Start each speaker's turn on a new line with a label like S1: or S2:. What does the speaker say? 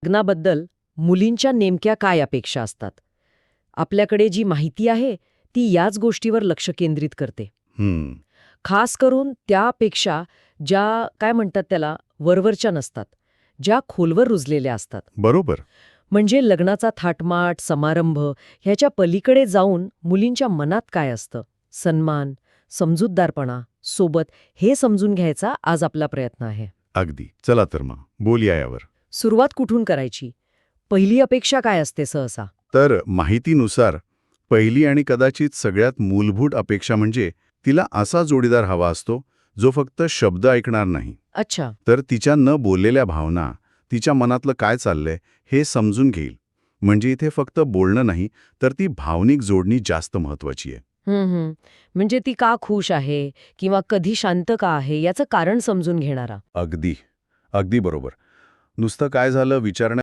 S1: लग्नाबद्दल मुलींच्या नेमक्या काय अपेक्षा असतात? आपल्याकडे जी माहिती आहे ती याच गोष्टीवर लक्ष केंद्रित करते.
S2: हम्म.
S1: खास करून त्या अपेक्षा ज्या काय म्हणतात त्याला वरवरच्या नसतात, ज्या खोलवर रुजलेल्या असतात.
S2: बरोबर.
S1: म्हणजे लग्नाचा थाटमाट, समारंभ ह्याच्या पलीकडे जाऊन मुलींच्या मनात काय असतं, सन्मान, समजूतदारपणा सोबत हे समजून घ्यायचा आज आपला प्रयत्न आहे.
S2: अगदी. चला तर मग बोलूया यावर.
S1: सुरुवात कुठून करायची? पहिली अपेक्षा काय असते सहसा?
S2: तर माहितीनुसार पहिली आणि कदाचित सगळ्यात मूलभूत अपेक्षा म्हणजे तिला असा जोडीदार हवा असतो जो फक्त शब्द ऐकणार नाही,
S1: अच्छा.
S2: तर तिच्या न बोललेल्या भावना, तिच्या मनातलं काय चाललंय हे समजून घेईल. म्हणजे इथे फक्त बोलणं नाही, तर ती भावनिक जोडणी जास्त महत्वाची आहे.
S1: म्हणजे ती का खुश आहे किंवा कधी शांत का आहे याचं कारण समजून घेणारा.
S2: अगदी. अगदी बरोबर. नुसतं काय झालं विचारण्या